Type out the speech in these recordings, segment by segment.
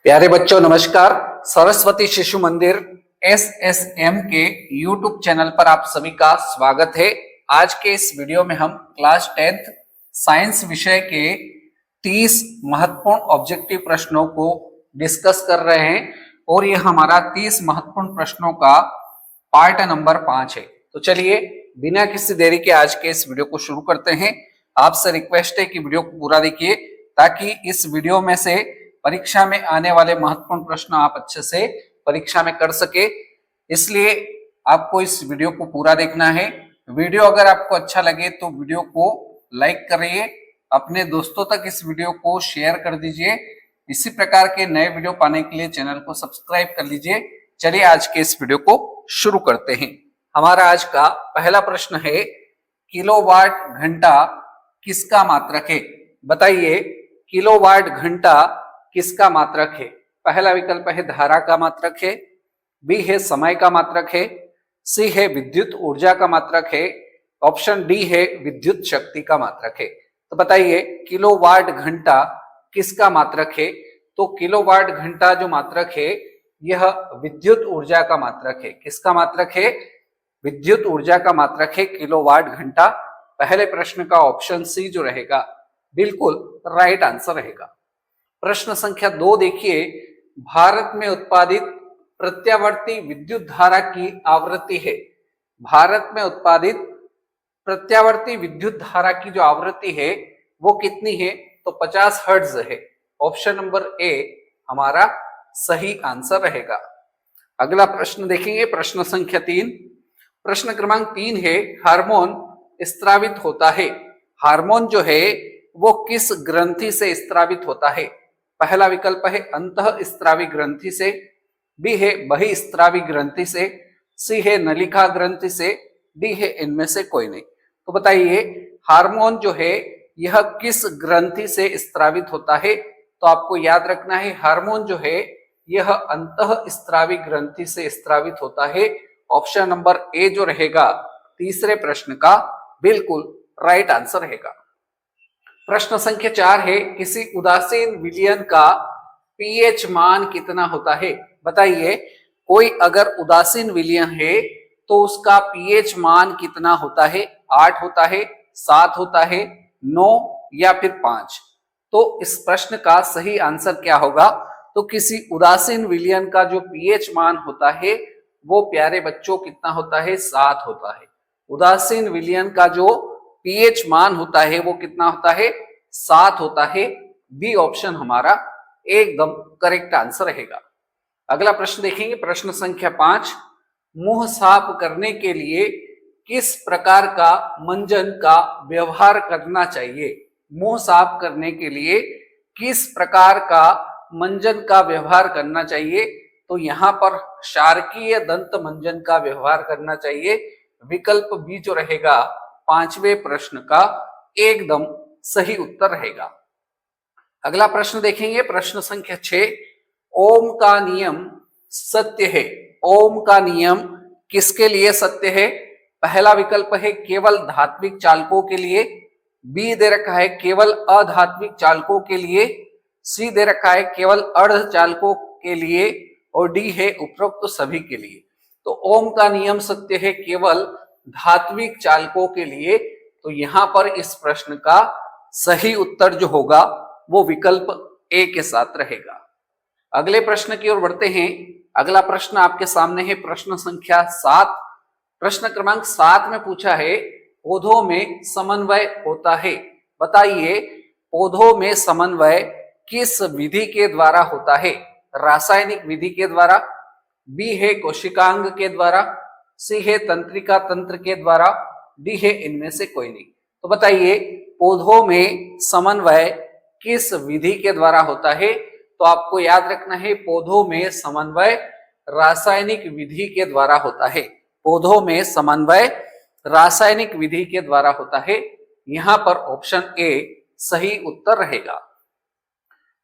प्यारे बच्चों नमस्कार। सरस्वती शिशु मंदिर SSM के YouTube चैनल पर आप सभी का स्वागत है। आज के इस वीडियो में हम क्लास 10th साइंस विषय के 30 महत्वपूर्ण ऑब्जेक्टिव प्रश्नों को डिस्कस कर रहे हैं और यह हमारा 30 महत्वपूर्ण प्रश्नों का पार्ट नंबर 5 है। तो चलिए बिना किसी देरी के आज के इस वीडियो को शुरू करते हैं। आपसे रिक्वेस्ट है कि वीडियो को पूरा देखिए ताकि इस वीडियो में से परीक्षा में आने वाले महत्वपूर्ण प्रश्न आप अच्छे से परीक्षा में कर सके, इसलिए आपको इस वीडियो को पूरा देखना है। वीडियो अगर आपको अच्छा लगे तो वीडियो को लाइक करिए, अपने दोस्तों तक इस वीडियो को शेयर कर दीजिए। इसी प्रकार के नए वीडियो पाने के लिए चैनल को सब्सक्राइब कर लीजिए। चलिए आज के इस वीडियो को शुरू करते हैं। हमारा आज का पहला प्रश्न है, किलोवाट घंटा किसका मात्रक है? बताइए किलोवाट घंटा किसका मात्रक है? पहला विकल्प है धारा का मात्रक है, बी है समय का मात्रक है, सी है विद्युत ऊर्जा का मात्रक है, ऑप्शन डी है विद्युत शक्ति का मात्रक है। तो बताइए किलोवाट घंटा किसका मात्रक है? तो किलोवाट घंटा जो मात्रक है यह विद्युत ऊर्जा का मात्रक है। किसका मात्रक है? विद्युत ऊर्जा का मात्रक है किलोवाट घंटा। पहले प्रश्न का ऑप्शन सी जो रहेगा बिल्कुल राइट आंसर रहेगा। प्रश्न संख्या 2 देखिए, भारत में उत्पादित प्रत्यावर्ती विद्युत धारा की आवृत्ति है। भारत में उत्पादित प्रत्यावर्ती विद्युत धारा की जो आवृत्ति है वो कितनी है? तो 50 हर्ट्ज है। ऑप्शन नंबर ए हमारा सही आंसर रहेगा। अगला प्रश्न देखेंगे, प्रश्न संख्या 3। प्रश्न क्रमांक 3 है, हार्मोन स्त्रावित होता है। हार्मोन जो है वो किस ग्रंथि से स्त्रावित होता है? पहला विकल्प है अंतःस्त्रावी ग्रंथि से, बी है बहिस्त्रावी ग्रंथि से, सी है नलिका ग्रंथि से, डी है इनमें से कोई नहीं। तो बताइए हार्मोन जो है यह किस ग्रंथि से स्त्रावित होता है? तो आपको याद रखना है हार्मोन जो है यह अंतःस्त्रावी ग्रंथि से स्त्रावित होता है। ऑप्शन नंबर ए जो रहेगा तीसरे प्रश्न का बिल्कुल राइट आंसर रहेगा। प्रश्न संख्या 4 है, किसी उदासीन विलयन का पीएच मान कितना होता है? बताइए कोई अगर उदासीन विलयन है तो उसका पीएच मान कितना होता है? 8 होता है, 7 होता है, 9 या फिर 5? तो इस प्रश्न का सही आंसर क्या होगा? तो किसी उदासीन विलयन का जो पीएच मान होता है वो प्यारे बच्चों कितना होता है? 7 होता है। उदासीन विलयन का जो पीएच मान होता है वो कितना होता है? 7 होता है। बी ऑप्शन हमारा एकदम करेक्ट आंसर रहेगा। अगला प्रश्न देखेंगे, प्रश्न संख्या 5। मुंह साफ करने के लिए किस प्रकार का मंजन का व्यवहार करना चाहिए? मुंह साफ करने के लिए किस प्रकार का मंजन का व्यवहार करना चाहिए? तो यहाँ पर क्षारकीय दंत मंजन का व्यवहार करना चाहिए। विकल्प बी जो रहेगा 5वें प्रश्न का एकदम सही उत्तर रहेगा। अगला प्रश्न देखेंगे, प्रश्न संख्या 6। ओम का नियम सत्य है। ओम का नियम किसके लिए सत्य है? पहला विकल्प है केवल धात्विक चालकों के लिए, बी दे रखा है केवल अधात्विक चालकों के लिए, सी दे रखा है केवल अर्ध चालकों के लिए और डी है उपरोक्त सभी के लिए। तो ओम का नियम सत्य है केवल धात्विक चालकों के लिए। तो यहां पर इस प्रश्न का सही उत्तर जो होगा वो विकल्प ए के साथ रहेगा। अगले प्रश्न की ओर बढ़ते हैं। अगला प्रश्न आपके सामने है, प्रश्न संख्या 7। प्रश्न क्रमांक 7 में पूछा है, पौधों में समन्वय होता है। बताइए पौधों में समन्वय किस विधि के द्वारा होता है? रासायनिक विधि के द्वारा, बी है कोशिकांग के द्वारा, सी है तंत्रिका तंत्र के द्वारा, डी है इनमें से कोई नहीं। तो बताइए पौधों में समन्वय किस विधि के द्वारा होता है? तो आपको याद रखना है पौधों में समन्वय रासायनिक विधि के द्वारा होता है। पौधों में समन्वय रासायनिक विधि के द्वारा होता है। यहां पर ऑप्शन ए सही उत्तर रहेगा।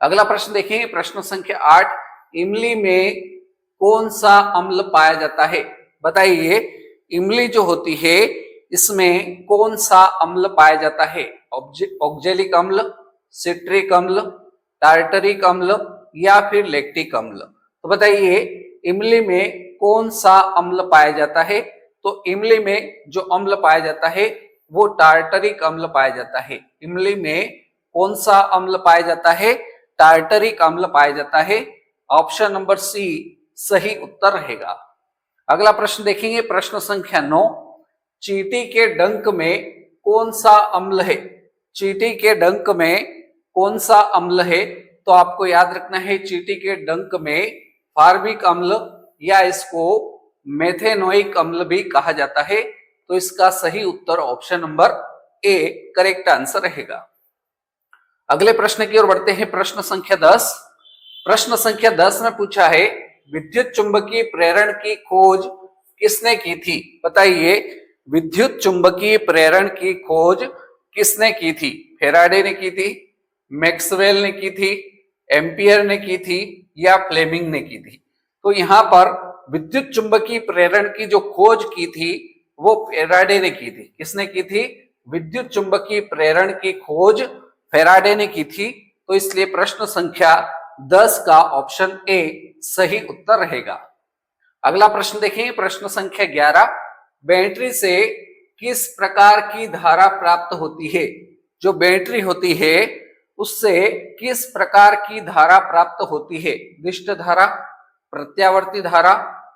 अगला प्रश्न देखेंगे, प्रश्न संख्या 8। इमली में कौन सा अम्ल पाया जाता है? बताइए इमली जो होती है इसमें कौन सा अम्ल पाया जाता है? ऑक्जेलिक अम्ल, सिट्रिक अम्ल, टार्टरिक अम्ल या फिर लैक्टिक अम्ल। तो बताइए इमली में कौन सा अम्ल पाया जाता है? तो इमली में जो अम्ल पाया जाता है वो टार्टरिक अम्ल पाया जाता है। इमली में कौन सा अम्ल पाया जाता है? टार्टरिक अम्ल पाया जाता है। ऑप्शन नंबर सी सही उत्तर रहेगा। अगला प्रश्न देखेंगे, प्रश्न संख्या 9। चींटी के डंक में कौन सा अम्ल है? चींटी के डंक में कौन सा अम्ल है? तो आपको याद रखना है चींटी के डंक में फार्मिक अम्ल या इसको मेथेनोइक अम्ल भी कहा जाता है। तो इसका सही उत्तर option number A correct answer रहेगा। अगले प्रश्न की ओर बढ़ते हैं, प्रश्न संख्या 10। प्रश्न संख्या 10 में पूछा है विद्युत चुंबकीय प्रेरण की खोज किसने की थी? बताइए विद्युत चुंबकीय प्रेरण की खोज किसने की थी? फेराडे ने की थी, मैक्सवेल ने की थी, एम्पियर ने की थी या फ्लेमिंग ने की थी? तो यहां पर विद्युत चुंबकीय प्रेरण की जो खोज की थी वो फेराडे ने की थी। किसने की थी? विद्युत चुंबकीय प्रेरण की खोज फेराडे ने की थी। तो इसलिए प्रश्न संख्या 10 का ऑप्शन ए सही उत्तर रहेगा। अगला प्रश्न देखें, प्रश्न संख्या 11। बैटरी से किस प्रकार की धारा प्राप्त होती है? जो बैटरी होती है उससे किस प्रकार की धारा प्राप्त होती है? दिष्ट धारा, प्रत्यावर्ती धारा,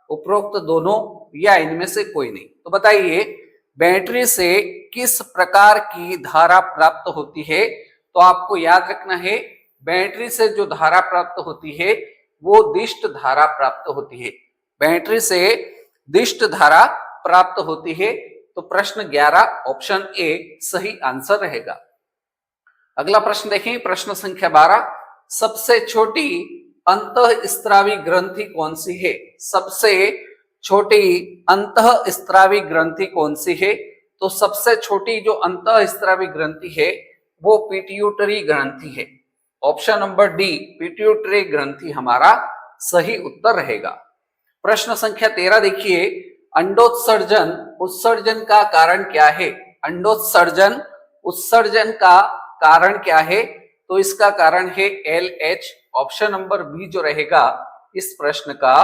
उपरोक्त दोनों या इनमें से कोई नहीं? तो बताइए बैटरी से किस प्रकार की धारा प्राप्त होती है? तो आपको याद रखना है बैटरी से जो धारा प्राप्त होती है वो दिष्ट धारा प्राप्त होती है। बैटरी से दिष्ट धारा प्राप्त होती है। तो प्रश्न 11 ऑप्शन ए सही आंसर रहेगा। अगला प्रश्न देखें, प्रश्न संख्या 12। सबसे छोटी अंतःस्रावी ग्रंथि कौन सी है? सबसे छोटी अंतःस्रावी ग्रंथि कौन सी है? तो सबसे छोटी जो अंतःस्रावी ग्रंथि है वो पिट्यूटरी ग्रंथि है। ऑप्शन नंबर डी पिट्यूटरी ग्रंथि हमारा सही उत्तर रहेगा। प्रश्न संख्या 13 देखिए, अंडोत्सर्जन उत्सर्जन का कारण क्या है? अंडोत्सर्जन उत्सर्जन का कारण क्या है? तो इसका कारण है LH। ऑप्शन नंबर बी जो रहेगा इस प्रश्न का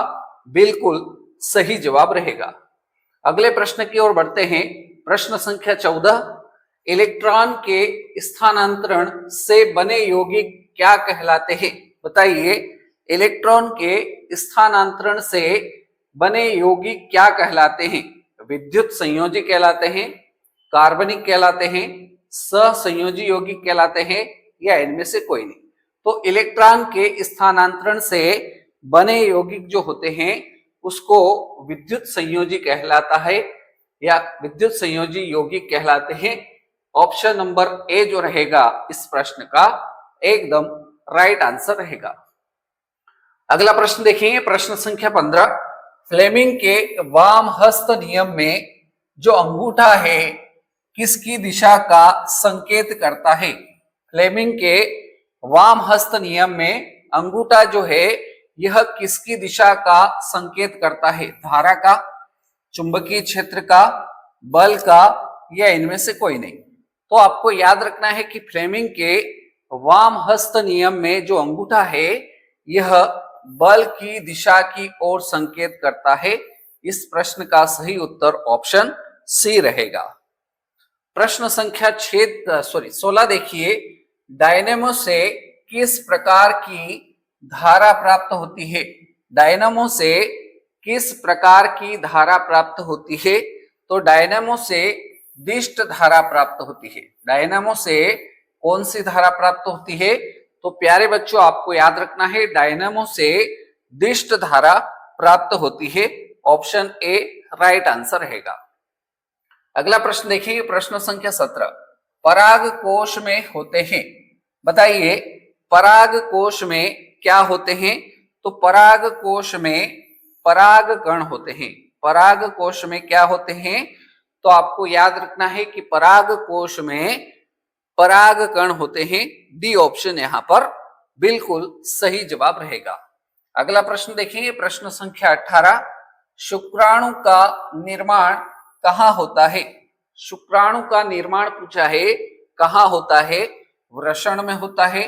बिल्कुल सही जवाब रहेगा। अगले प्रश्न की ओर बढ़ते हैं, प्रश्न संख्या 14। इलेक्ट्रॉन के स्थानांतरण से बने यौगिक क्या कहलाते हैं? बताइए इलेक्ट्रॉन के स्थानांतरण से बने यौगिक क्या कहलाते हैं? विद्युत संयोजी कहलाते हैं, कार्बनिक कहलाते हैं, सहसंयोजी यौगिक कहलाते हैं या इनमें से कोई नहीं? तो इलेक्ट्रॉन के स्थानांतरण से बने यौगिक जो होते हैं उसको विद्युत संयोजी कहलाता है या विद्युत संयोजी यौगिक कहलाते हैं। ऑप्शन नंबर ए जो रहेगा इस प्रश्न का एकदम राइट आंसर रहेगा। अगला प्रश्न देखेंगे, प्रश्न संख्या 15। फ्लेमिंग के वाम हस्त नियम में जो अंगूठा है किसकी दिशा का संकेत करता है? फ्लेमिंग के वाम हस्त नियम में अंगूठा जो है यह किसकी दिशा का संकेत करता है? धारा का, चुंबकीय क्षेत्र का, बल का या इनमें से कोई नहीं? तो आपको याद रखना है कि फ्लेमिंग के वाम हस्त नियम में जो अंगूठा है यह बल की दिशा की ओर संकेत करता है। इस प्रश्न का सही उत्तर ऑप्शन सी रहेगा। प्रश्न संख्या 16 देखिए, डायनेमो से किस प्रकार की धारा प्राप्त होती है? डायनेमो से किस प्रकार की धारा प्राप्त होती है? तो डायनेमो से दिष्ट धारा प्राप्त होती है। डायनेमो से कौन सी धारा प्राप्त होती है? तो प्यारे बच्चों आपको याद रखना है डायनेमो से दिष्ट धारा प्राप्त होती है। ऑप्शन ए राइट आंसर रहेगा। अगला प्रश्न देखिए, प्रश्न संख्या 17। पराग कोश में होते हैं। बताइए पराग कोश में क्या होते हैं? तो पराग कोश में पराग कण होते हैं। पराग कोश में क्या होते हैं? तो आपको याद रखना है कि पराग कोश में पराग कण होते हैं। डी ऑप्शन यहां पर बिल्कुल सही जवाब रहेगा। अगला प्रश्न देखिए, प्रश्न संख्या 18। शुक्राणु का निर्माण कहाँ होता है? शुक्राणु का निर्माण पूछा है कहाँ होता है? वृषण में होता है,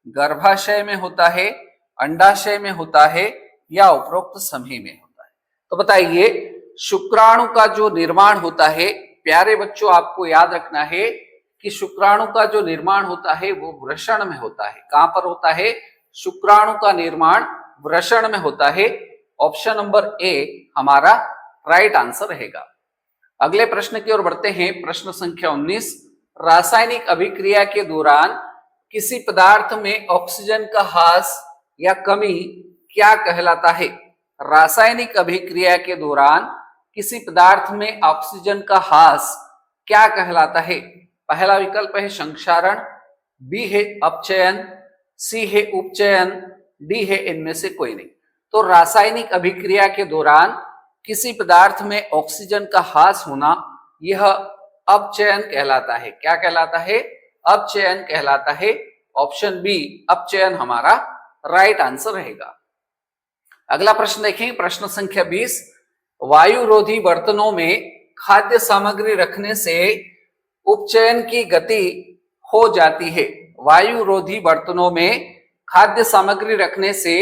गर्भाशय में होता है, अंडाशय में होता है या उपरोक्त समूह में होता है? तो बताइए, शुक्राणु का जो निर्माण होता है, प्यारे बच्चों आपको याद रखना है कि शुक्राणु का जो निर्माण होता है वो वृषण में होता है। कहां पर होता है? शुक्राणु का निर्माण वृषण में होता है। ऑप्शन नंबर ए हमारा राइट आंसर रहेगा। अगले प्रश्न की ओर बढ़ते हैं। प्रश्न संख्या 19, रासायनिक अभिक्रिया के दौरान किसी पदार्थ में ऑक्सीजन का ह्रास या कमी क्या कहलाता है? रासायनिक अभिक्रिया के दौरान किसी पदार्थ में ऑक्सीजन का ह्रास क्या कहलाता है? पहला विकल्प है संक्षारण, बी है अपचयन, सी है उपचयन, डी है इनमें से कोई नहीं। तो रासायनिक अभिक्रिया के दौरान किसी पदार्थ में ऑक्सीजन का ह्रास होना यह अपचयन कहलाता है। क्या कहलाता है? अपचयन कहलाता है। ऑप्शन बी अपचयन हमारा राइट आंसर रहेगा। अगला प्रश्न देखें, प्रश्न संख्या 20, वायुरोधी बर्तनों में खाद्य सामग्री रखने से उपचयन की गति हो जाती है। वायुरोधी बर्तनों में खाद्य सामग्री रखने से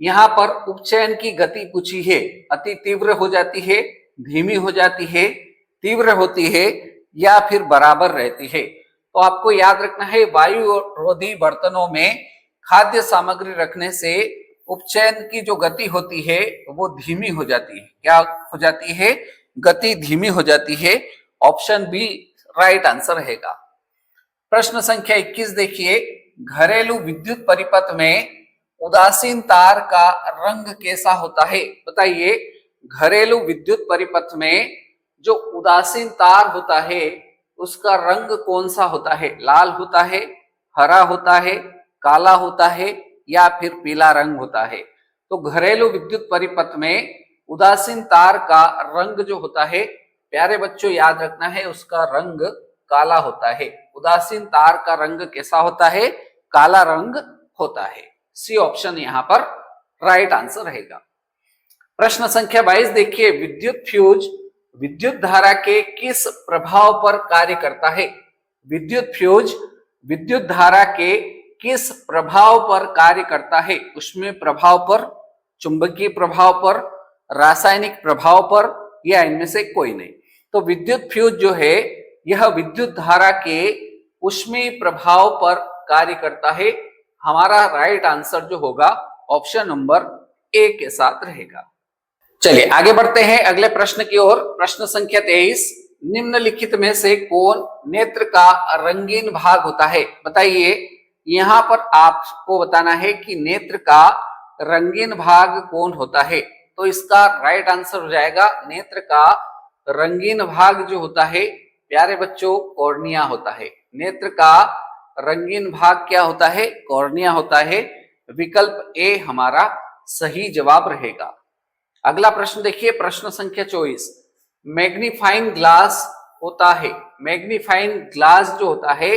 यहां पर उपचयन की गति पूछी है। अति तीव्र हो जाती है, धीमी हो जाती है, तीव्र होती है या फिर बराबर रहती है? तो आपको याद रखना है, वायुरोधी बर्तनों में खाद्य सामग्री रखने से उपचयन की जो गति होती है वो धीमी हो जाती है। क्या हो जाती है? गति धीमी हो जाती है। ऑप्शन बी राइट आंसर रहेगा। प्रश्न संख्या 21 देखिए, घरेलू विद्युत परिपथ में उदासीन तार का रंग कैसा होता है? बताइए, घरेलू विद्युत परिपथ में जो उदासीन तार होता है उसका रंग कौन सा होता है? लाल होता है, हरा होता है, काला होता है या फिर पीला रंग होता है? तो घरेलू विद्युत परिपथ में उदासीन तार का रंग जो होता है, प्यारे बच्चों याद रखना है, उसका रंग काला होता है। उदासीन तार का रंग कैसा होता है? काला रंग होता है। सी ऑप्शन यहां पर राइट आंसर रहेगा। प्रश्न संख्या 22 देखिए, विद्युत फ्यूज विद्युत धारा के किस प्रभाव पर कार्य करता है? विद्युत फ्यूज विद्युत धारा के किस प्रभाव पर कार्य करता है? उसमें प्रभाव पर, चुंबकीय प्रभाव पर, रासायनिक प्रभाव पर या इनमें से कोई नहीं? तो विद्युत फ्यूज जो है यह विद्युत धारा के ऊष्मीय प्रभाव पर कार्य करता है। हमारा राइट आंसर जो होगा ऑप्शन नंबर ए के साथ रहेगा। चलिए आगे बढ़ते हैं अगले प्रश्न की ओर। प्रश्न संख्या 23, निम्नलिखित में से कौन नेत्र का रंगीन भाग होता है? बताइए, यहां पर आपको बताना है कि नेत्र का रंगीन भाग कौन होता है। तो इसका राइट आंसर हो जाएगा, नेत्र का रंगीन भाग जो होता है प्यारे बच्चों कॉर्निया होता है। नेत्र का रंगीन भाग क्या होता है? कॉर्निया होता है। विकल्प ए हमारा सही जवाब रहेगा। अगला प्रश्न देखिए, प्रश्न संख्या 24, मैग्नीफाइंग ग्लास होता है। मैग्नीफाइंग ग्लास जो होता है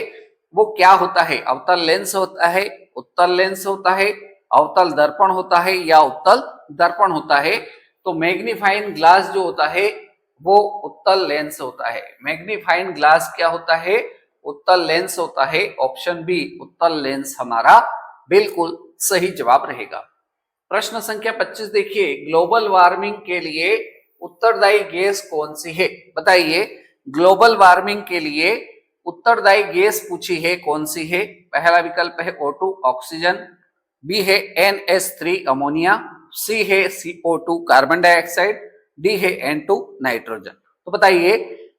वो क्या होता है? अवतल लेंस होता है, उत्तल लेंस होता है, अवतल दर्पण होता है या उत्तल दर्पण होता है? तो मैग्नीफाइंग ग्लास जो होता है वो उत्तल लेंस होता है। मैग्नीफाइंग ग्लास क्या होता है? उत्तल लेंस होता है। ऑप्शन बी उत्तल लेंस हमारा बिल्कुल सही जवाब रहेगा। प्रश्न संख्या 25 देखिए, ग्लोबल वार्मिंग के लिए उत्तरदायी गैस कौन सी है? बताइए, ग्लोबल वार्मिंग के लिए उत्तरदायी गैस पूछी है, कौन सी है? पहला विकल्प है O2 ऑक्सीजन, बी है NH3 अमोनिया, सी है CO2 कार्बन डाइऑक्साइड, डी है N2 नाइट्रोजन। तो बताइए,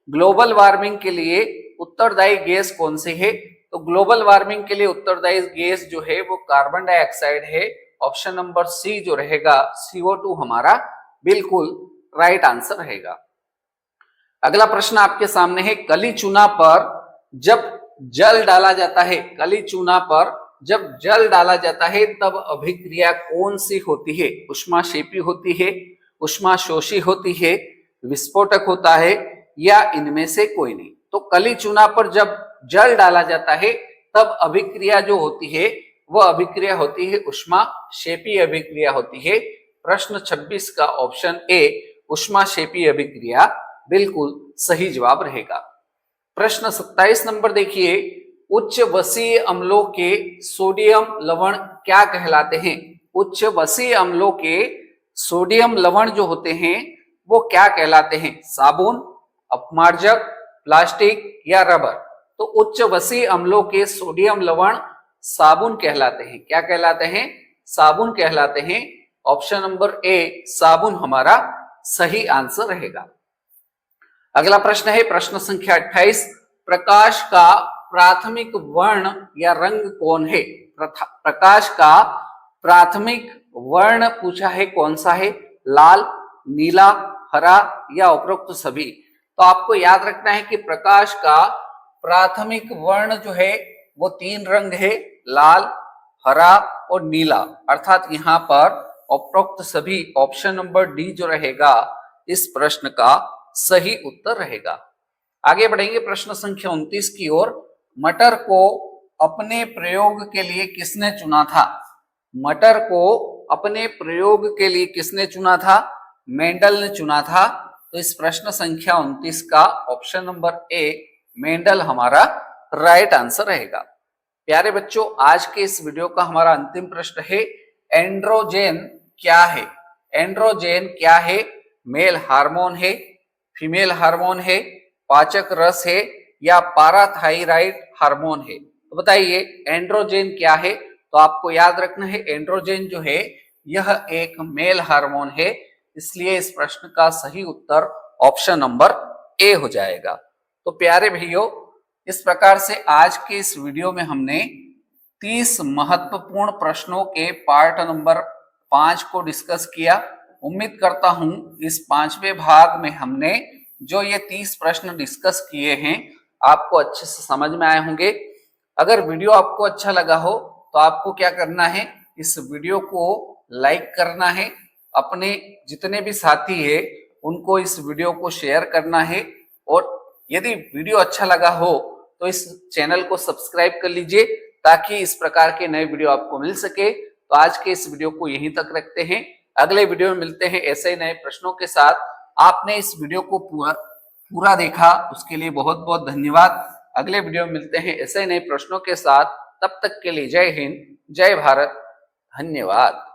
ग्लोबल वार्मिंग के लिए उत्तरदायी गैस कौन सी है? तो ग्लोबल वार्मिंग के लिए उत्तरदायी गैस जो है वो कार्बन डाइऑक्साइड है। ऑप्शन नंबर सी जो रहेगा CO2 हमारा बिल्कुल राइट आंसर रहेगा। अगला प्रश्न आपके सामने है, कली चूना पर जब जल डाला जाता है, कली चूना पर जब जल डाला जाता है तब अभिक्रिया कौन सी होती है? ऊष्माक्षेपी होती है, ऊष्माशोषी होती है, विस्फोटक होता है या इनमें से कोई नहीं? तो कली चूना पर जब जल डाला जाता है तब अभिक्रिया जो होती है वह अभिक्रिया होती है ऊष्माक्षेपी अभिक्रिया होती है। प्रश्न 26 का ऑप्शन ए ऊष्माक्षेपी अभिक्रिया बिल्कुल सही जवाब रहेगा। प्रश्न 27 नंबर देखिए, उच्च वसीय अम्लों के सोडियम लवण क्या कहलाते हैं? उच्च वसीय अम्लों के सोडियम लवण जो होते हैं वो क्या कहलाते हैं? साबुन, अपमार्जक, प्लास्टिक या रबर? तो उच्च वसीय अम्लों के सोडियम लवण साबुन कहलाते हैं। क्या कहलाते हैं? साबुन कहलाते हैं। ऑप्शन नंबर ए साबुन हमारा सही आंसर रहेगा। अगला प्रश्न है प्रश्न संख्या 28, प्रकाश का प्राथमिक वर्ण या रंग कौन है? प्रकाश का प्राथमिक वर्ण पूछा है, कौन सा है? लाल, नीला, हरा या उपरोक्त सभी? तो आपको याद रखना है कि प्रकाश का प्राथमिक वर्ण जो है वो 3 रंग है, लाल, हरा और नीला। अर्थात यहाँ पर उपरोक्त सभी, ऑप्शन नंबर डी जो रहेगा इस प्रश्न का सही उत्तर रहेगा। आगे बढ़ेंगे प्रश्न संख्या 29 की ओर। मटर को अपने प्रयोग के लिए किसने चुना था? मटर को अपने प्रयोग के लिए किसने चुना था? मेंडल ने चुना था। तो इस प्रश्न संख्या 29 का ऑप्शन नंबर ए मेंडल हमारा राइट आंसर रहेगा। प्यारे बच्चों, आज के इस वीडियो का हमारा अंतिम प्रश्न है, एंड्रोजेन क्या है? एंड्रोजेन क्या है? मेल हार्मोन है, फीमेल हार्मोन है, पाचक रस है या पाराथायराइड हार्मोन है? तो बताइए एंड्रोजेन क्या है? तो आपको याद रखना है एंड्रोजेन जो है यह एक मेल हार्मोन है, इसलिए इस प्रश्न का सही उत्तर ऑप्शन नंबर ए हो जाएगा। तो प्यारे भाइयों, इस प्रकार से आज के इस वीडियो में हमने 30 महत्वपूर्ण प्रश्नों के पार्ट नंबर 5 को डिस्कस किया। उम्मीद करता हूं इस 5वें भाग में हमने जो ये 30 प्रश्न डिस्कस किए हैं आपको अच्छे से समझ में आए होंगे। अगर वीडियो आपको अच्छा लगा हो तो आपको क्या करना है, इस वीडियो को लाइक करना है, अपने जितने भी साथी है उनको इस वीडियो को शेयर करना है, और यदि वीडियो अच्छा लगा हो तो इस चैनल को सब्सक्राइब कर लीजिए ताकि इस प्रकार के नए वीडियो आपको मिल सके। तो आज के इस वीडियो को यहीं तक रखते हैं, अगले वीडियो में मिलते हैं ऐसे नए प्रश्नों के साथ। आपने इस वीडियो को पूरा देखा उसके लिए बहुत बहुत धन्यवाद। अगले वीडियो में मिलते हैं ऐसे नए प्रश्नों के साथ, तब तक के लिए जय हिंद, जय भारत, धन्यवाद।